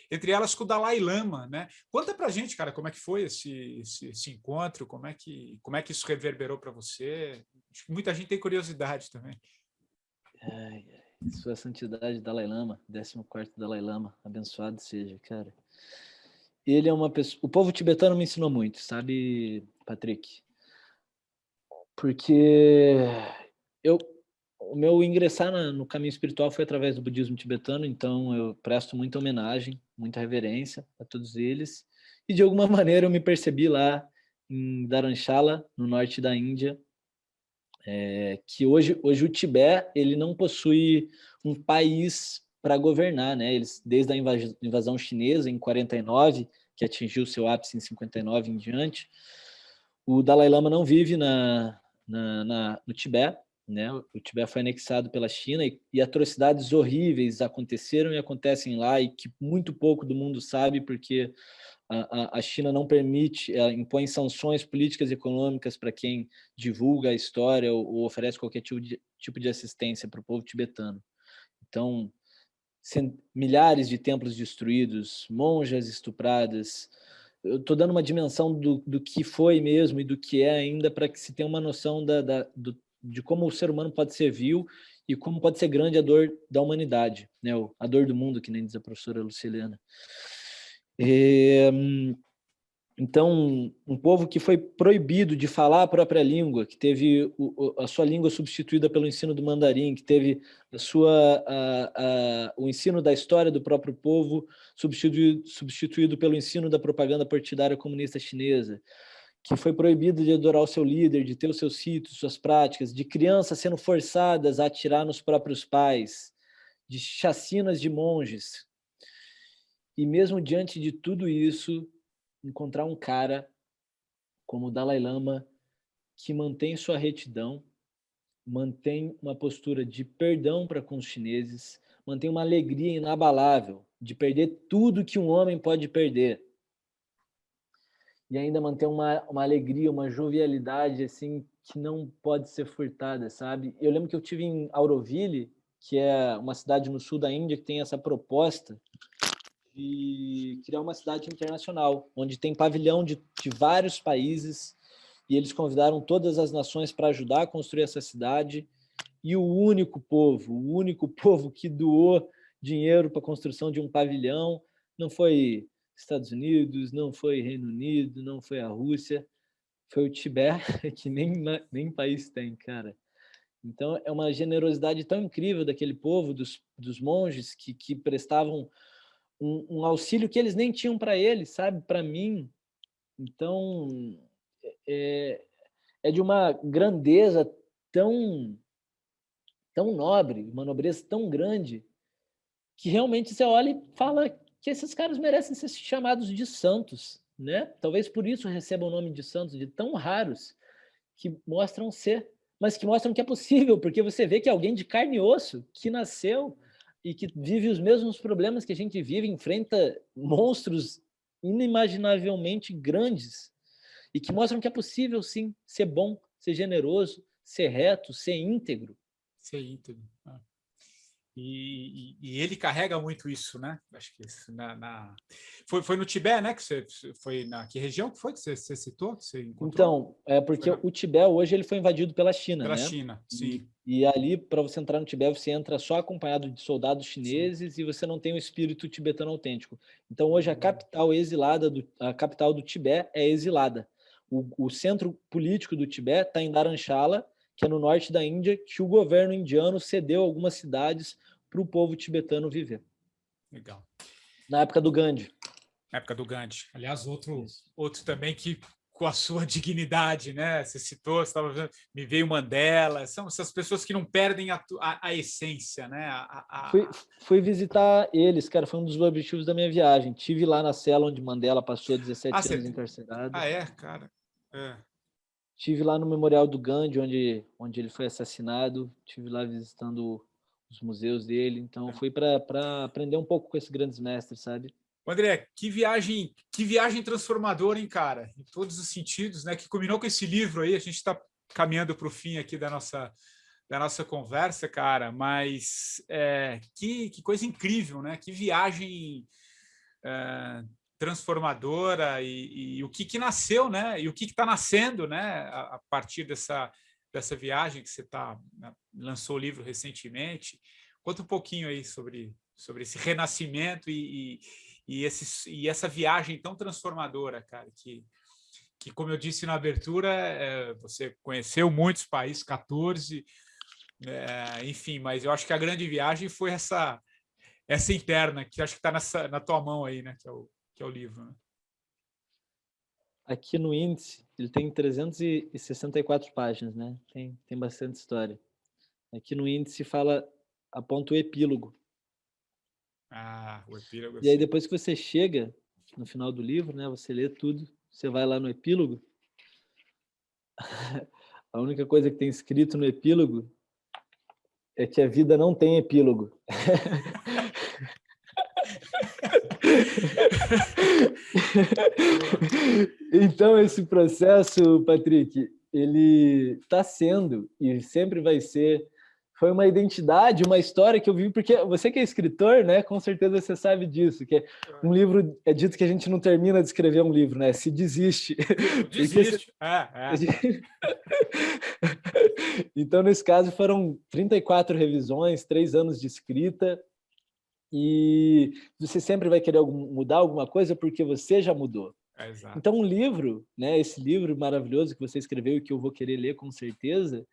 Entre elas com o Dalai Lama, né? Conta pra gente, cara, como é que foi esse encontro, como é que isso reverberou para você? Acho que muita gente tem curiosidade também. Ai, Sua Santidade Dalai Lama, 14º Dalai Lama, abençoado seja, cara. Ele é uma pessoa... O povo tibetano me ensinou muito, sabe, Patrick? Porque o meu ingressar no caminho espiritual foi através do budismo tibetano, então eu presto muita homenagem, muita reverência a todos eles. E de alguma maneira eu me percebi lá em Dharamshala, no norte da Índia, que hoje o Tibete ele não possui um país para governar, né? Eles, desde a invasão chinesa em 49, que atingiu seu ápice em 59 em diante, o Dalai Lama não vive no Tibete, né? O Tibete foi anexado pela China e atrocidades horríveis aconteceram e acontecem lá e que muito pouco do mundo sabe porque a China não permite, ela impõe sanções políticas e econômicas para quem divulga a história ou oferece qualquer tipo de assistência para o povo tibetano. Então, milhares de templos destruídos, monjas estupradas, eu estou dando uma dimensão do que foi mesmo e do que é ainda, para que se tenha uma noção de como o ser humano pode ser vil e como pode ser grande a dor da humanidade, né? A dor do mundo, que nem diz a professora Luciliana. Então, um povo que foi proibido de falar a própria língua, que teve a sua língua substituída pelo ensino do mandarim, que teve o ensino da história do próprio povo substituído pelo ensino da propaganda partidária comunista chinesa, que foi proibido de adorar o seu líder, de ter os seus ritos, suas práticas, de crianças sendo forçadas a atirar nos próprios pais, de chacinas de monges. E mesmo diante de tudo isso, encontrar um cara como o Dalai Lama que mantém sua retidão, mantém uma postura de perdão para com os chineses, mantém uma alegria inabalável de perder tudo que um homem pode perder. E ainda mantém uma alegria, uma jovialidade assim que não pode ser furtada, sabe? Eu lembro que eu tive em Auroville, que é uma cidade no sul da Índia que tem essa proposta de criar uma cidade internacional, onde tem pavilhão de vários países, e eles convidaram todas as nações para ajudar a construir essa cidade, e o único povo que doou dinheiro para a construção de um pavilhão não foi Estados Unidos, não foi Reino Unido, não foi a Rússia, foi o Tibete, que nem país tem, cara. Então, é uma generosidade tão incrível daquele povo, dos monges, que prestavam um auxílio que eles nem tinham para eles, sabe? Para mim. Então, é de uma grandeza tão nobre, uma nobreza tão grande, que realmente você olha e fala que esses caras merecem ser chamados de santos, né? Talvez por isso recebam o nome de santos, de tão raros, que mostram ser, mas que mostram que é possível, porque você vê que alguém de carne e osso, que nasceu e que vive os mesmos problemas que a gente vive, enfrenta monstros inimaginavelmente grandes, e que mostram que é possível, sim, ser bom, ser generoso, ser reto, ser íntegro. Ser íntegro. E ele carrega muito isso, né? Acho que isso foi no Tibete, né? Que você foi que região que foi que você citou? Que você encontrou? Então, porque o Tibete hoje ele foi invadido pela China, pela né? China, sim. E ali, para você entrar no Tibete, você entra só acompanhado de soldados chineses, sim, e você não tem o espírito tibetano autêntico. Então, hoje a capital do Tibete é exilada. O centro político do Tibete está em Dharamshala, que é no norte da Índia, que o governo indiano cedeu algumas cidades para o povo tibetano viver. Legal. Na época do Gandhi. Na época do Gandhi. Aliás, outro também que, com a sua dignidade, né? Você citou, você estava vendo, me veio Mandela, são essas pessoas que não perdem a essência, né? Fui visitar eles, cara, foi um dos objetivos da minha viagem. Tive lá na cela onde Mandela passou 17 anos encarcerado. Cara. Tive lá no Memorial do Gandhi, onde ele foi assassinado. Tive lá visitando os museus dele. Então, fui para aprender um pouco com esses grandes mestres, sabe? André, que viagem transformadora, hein, cara? Em todos os sentidos, né? Que combinou com esse livro aí. A gente está caminhando para o fim aqui da nossa conversa, cara. Mas que coisa incrível, né? Que viagem transformadora e o que nasceu, né? E o que está nascendo, né? A partir dessa viagem que você lançou o livro recentemente. Conta um pouquinho aí sobre esse renascimento e essa viagem tão transformadora, cara, que como eu disse na abertura, você conheceu muitos países, 14, enfim, mas eu acho que a grande viagem foi essa interna, que acho que está na tua mão aí, né, que é o livro. Né? Aqui no índice, ele tem 364 páginas, né? Tem bastante história. Aqui no índice aponta o epílogo. O epílogo. E aí, depois que você chega no final do livro, né? Você lê tudo, você vai lá no epílogo. A única coisa que tem escrito no epílogo é que a vida não tem epílogo. Então, esse processo, Patrick, ele está sendo e sempre vai ser foi uma identidade, uma história que eu vivi, porque você que é escritor, né, com certeza você sabe disso, que um livro, é dito que a gente não termina de escrever um livro, né, se desiste. Porque Desiste. É. Então, nesse caso, foram 34 revisões, 3 anos de escrita, e você sempre vai querer mudar alguma coisa porque você já mudou. Exato. Então, um livro, né, esse livro maravilhoso que você escreveu e que eu vou querer ler com certeza,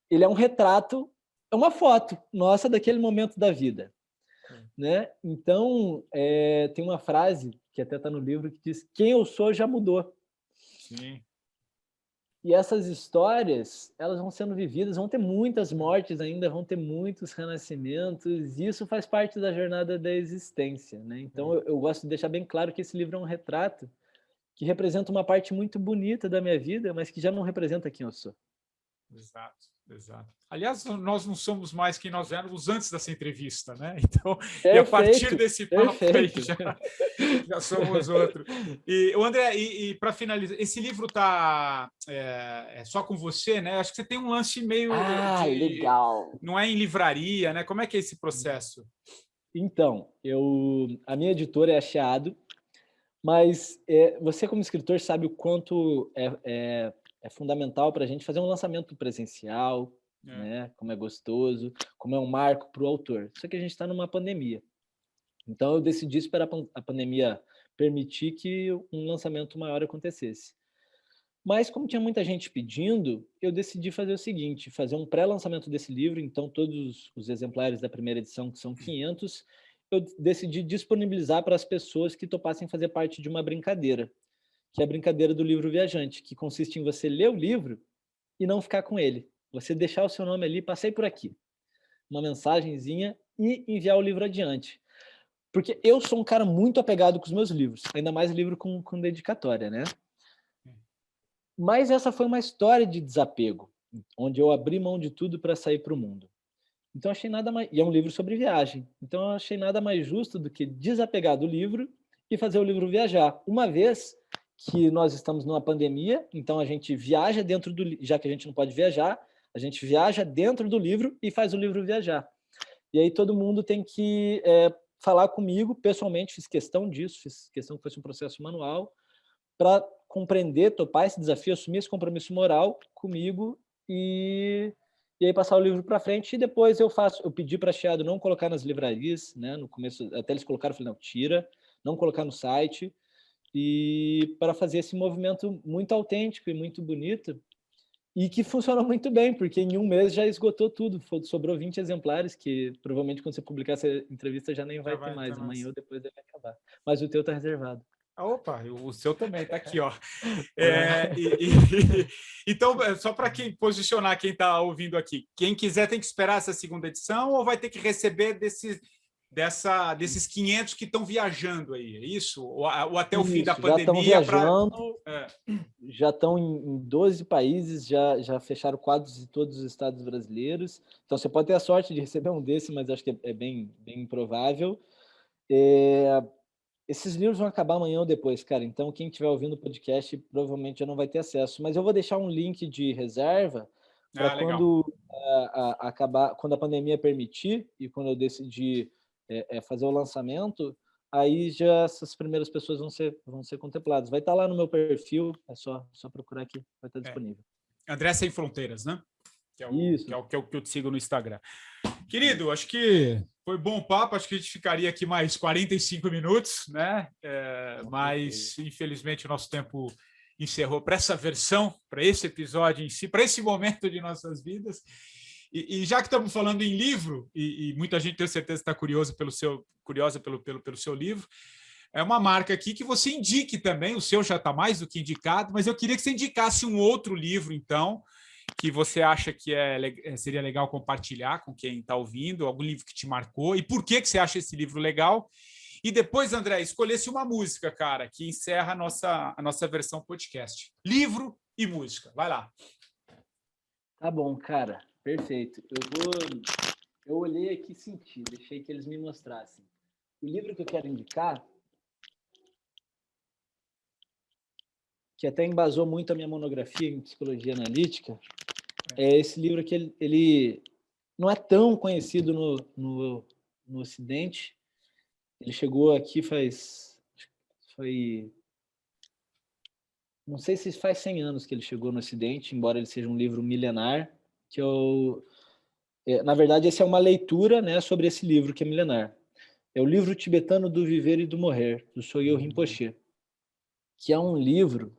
ele é um retrato, é uma foto nossa daquele momento da vida, né? Então, tem uma frase que até está no livro que diz: quem eu sou já mudou. Sim. E essas histórias, elas vão sendo vividas, vão ter muitas mortes ainda, vão ter muitos renascimentos, e isso faz parte da jornada da existência, né? Então, eu gosto de deixar bem claro que esse livro é um retrato que representa uma parte muito bonita da minha vida, mas que já não representa quem eu sou. Exato. Aliás, nós não somos mais quem nós éramos antes dessa entrevista, né? Então, e a partir Perfeito, desse papo aí perfeito. já somos outro. E o André, para finalizar, esse livro está só com você, né? Acho que você tem um lance meio de, Legal. não é em livraria, né? Como é que é esse processo? Então, a minha editora é a Chiado, mas você como escritor sabe o quanto é fundamental para a gente fazer um lançamento presencial, né? Como é gostoso, como é um marco para o autor. Só que a gente está numa pandemia. Então, eu decidi esperar a pandemia permitir que um lançamento maior acontecesse. Mas, como tinha muita gente pedindo, eu decidi fazer o seguinte, fazer um pré-lançamento desse livro. Então, todos os exemplares da primeira edição, que são 500, eu decidi disponibilizar para as pessoas que topassem fazer parte de uma brincadeira, que é a brincadeira do livro viajante, que consiste em você ler o livro e não ficar com ele. Você deixar o seu nome ali, passei por aqui, uma mensagenzinha, e enviar o livro adiante. Porque eu sou um cara muito apegado com os meus livros, ainda mais livro com dedicatória, né? Mas essa foi uma história de desapego, onde eu abri mão de tudo para sair para o mundo. Então achei nada mais, e é um livro sobre viagem. Então eu achei nada mais justo do que desapegar do livro e fazer o livro viajar. Uma vez que nós estamos numa pandemia, então a gente viaja dentro do, já que a gente não pode viajar, a gente viaja dentro do livro e faz o livro viajar. E aí todo mundo tem que falar comigo pessoalmente, fiz questão disso, fiz questão que fosse um processo manual, para compreender, topar esse desafio, assumir esse compromisso moral comigo e aí passar o livro para frente. E depois eu pedi para a Chiado não colocar nas livrarias, né? No começo até eles colocaram, eu falei, não, tira, não colocar no site, e para fazer esse movimento muito autêntico e muito bonito, e que funcionou muito bem, porque em um mês já esgotou tudo, sobrou 20 exemplares, que provavelmente quando você publicar essa entrevista já nem vai ter mais, amanhã ou depois deve acabar. Mas o teu está reservado. Opa, o seu também está aqui, ó. Então, só para quem posicionar quem está ouvindo aqui, quem quiser tem que esperar essa segunda edição ou vai ter que receber desses 500 que estão viajando aí, é isso? Ou até o fim da já estão pandemia? viajando, já estão em 12 países, já fecharam quadros de todos os estados brasileiros. Então, você pode ter a sorte de receber um desse, mas acho que é bem improvável. Esses livros vão acabar amanhã ou depois, cara. Então, quem estiver ouvindo o podcast provavelmente já não vai ter acesso. Mas eu vou deixar um link de reserva para quando acabar, quando a pandemia permitir e quando eu decidir fazer o lançamento, aí já essas primeiras pessoas vão ser contempladas. Vai estar lá no meu perfil, é só procurar aqui, vai estar disponível. André Sem Fronteiras, né? Isso. Que é o que eu te sigo no Instagram. Querido, acho que foi bom papo, acho que a gente ficaria aqui mais 45 minutos, né? Mas, infelizmente, o nosso tempo encerrou para essa versão, para esse episódio em si, para esse momento de nossas vidas. E já que estamos falando em livro, e muita gente, tenho certeza, está curiosa pelo seu livro, é uma marca aqui que você indique também, o seu já está mais do que indicado, mas eu queria que você indicasse um outro livro, então, que você acha que seria legal compartilhar com quem está ouvindo, algum livro que te marcou, e por que você acha esse livro legal. E depois, André, escolhesse uma música, cara, que encerra a nossa versão podcast. Livro e música. Vai lá. Tá bom, cara. Perfeito. Eu olhei aqui e senti, deixei que eles me mostrassem. O livro que eu quero indicar, que até embasou muito a minha monografia em psicologia analítica, é esse livro que ele não é tão conhecido no Ocidente. Ele chegou aqui não sei se faz 100 anos que ele chegou no Ocidente, embora ele seja um livro milenar, na verdade, essa é uma leitura, né, sobre esse livro que é milenar. É o livro tibetano do Viver e do Morrer, do Sogyal Rinpoche, que é um livro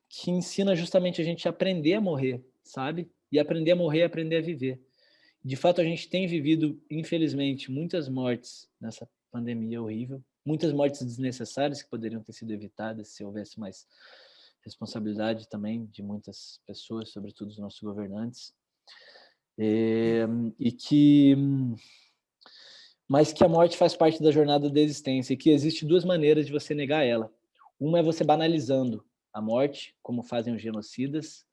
que ensina justamente a gente a aprender a morrer, sabe? E aprender a morrer é aprender a viver. De fato, a gente tem vivido, infelizmente, muitas mortes nessa pandemia horrível, muitas mortes desnecessárias que poderiam ter sido evitadas se houvesse mais responsabilidade também de muitas pessoas, sobretudo os nossos governantes, mas que a morte faz parte da jornada da existência e que existe duas maneiras de você negar ela. Uma é você banalizando a morte, como fazem os genocidas,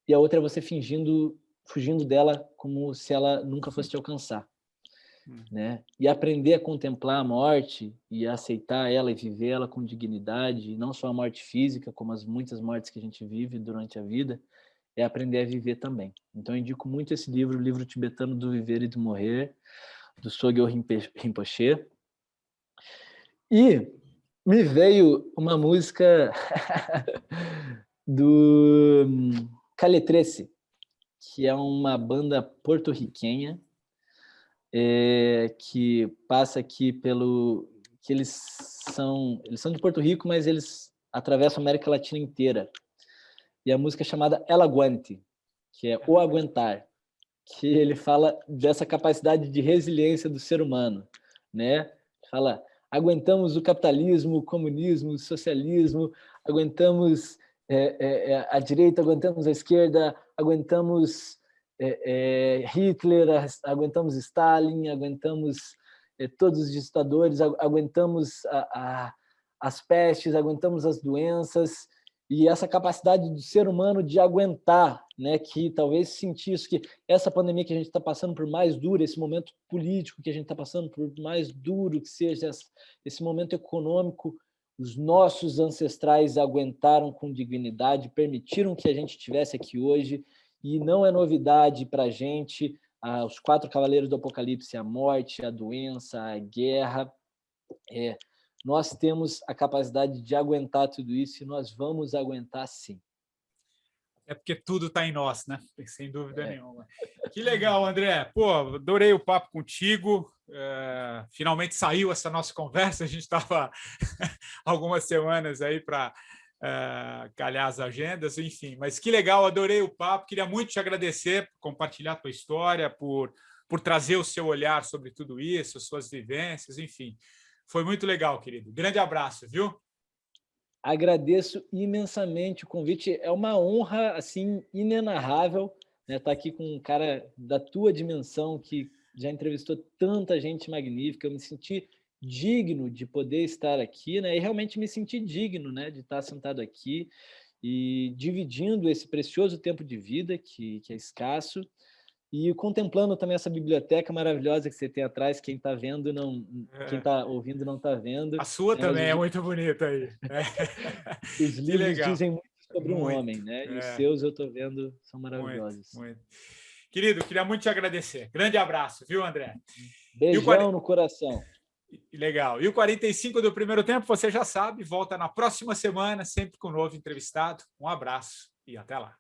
e a outra é você fugindo dela como se ela nunca fosse te alcançar. Né? E aprender a contemplar a morte e a aceitar ela e viver ela com dignidade, e não só a morte física, como as muitas mortes que a gente vive durante a vida, é aprender a viver também. Então eu indico muito esse livro, o livro tibetano do Viver e do Morrer, do Sogyal Rinpoche. E me veio uma música do Calle 13, que é uma banda porto-riquenha, que passa aqui que eles são de Porto Rico, mas eles atravessam a América Latina inteira. E a música é chamada El Aguante, que é O Aguentar, que ele fala dessa capacidade de resiliência do ser humano, né? Fala, aguentamos o capitalismo, o comunismo, o socialismo, aguentamos a direita, aguentamos a esquerda, aguentamos Hitler, aguentamos Stalin, aguentamos todos os ditadores, aguentamos as pestes, aguentamos as doenças, e essa capacidade do ser humano de aguentar, né, que talvez sentir isso, que essa pandemia que a gente está passando, por mais dura, esse momento político que a gente está passando, por mais duro que seja esse momento econômico, os nossos ancestrais aguentaram com dignidade, permitiram que a gente estivesse aqui hoje, e não é novidade para a gente, os 4 cavaleiros do Apocalipse, a morte, a doença, a guerra, nós temos a capacidade de aguentar tudo isso e nós vamos aguentar sim. É porque tudo está em nós, né? Sem dúvida nenhuma. Que legal, André. Pô, adorei o papo contigo. Finalmente saiu essa nossa conversa. A gente estava algumas semanas aí para calhar as agendas, enfim. Mas que legal, adorei o papo. Queria muito te agradecer por compartilhar a tua história, por trazer o seu olhar sobre tudo isso, suas vivências, enfim. Foi muito legal, querido. Grande abraço, viu? Agradeço imensamente o convite. É uma honra assim inenarrável, né, estar aqui com um cara da tua dimensão que já entrevistou tanta gente magnífica. Eu me senti digno de poder estar aqui, né? E realmente me senti digno, né, de estar sentado aqui e dividindo esse precioso tempo de vida que é escasso. E contemplando também essa biblioteca maravilhosa que você tem atrás, quem está vendo quem está ouvindo não está vendo. A sua também é muito bonita aí. Os livros dizem muito sobre um homem, né? E os seus eu estou vendo são maravilhosos. Muito. Querido, queria muito te agradecer. Grande abraço, viu, André? Beijão no coração. Legal. E o 45 do primeiro tempo, você já sabe, volta na próxima semana, sempre com um novo entrevistado. Um abraço e até lá.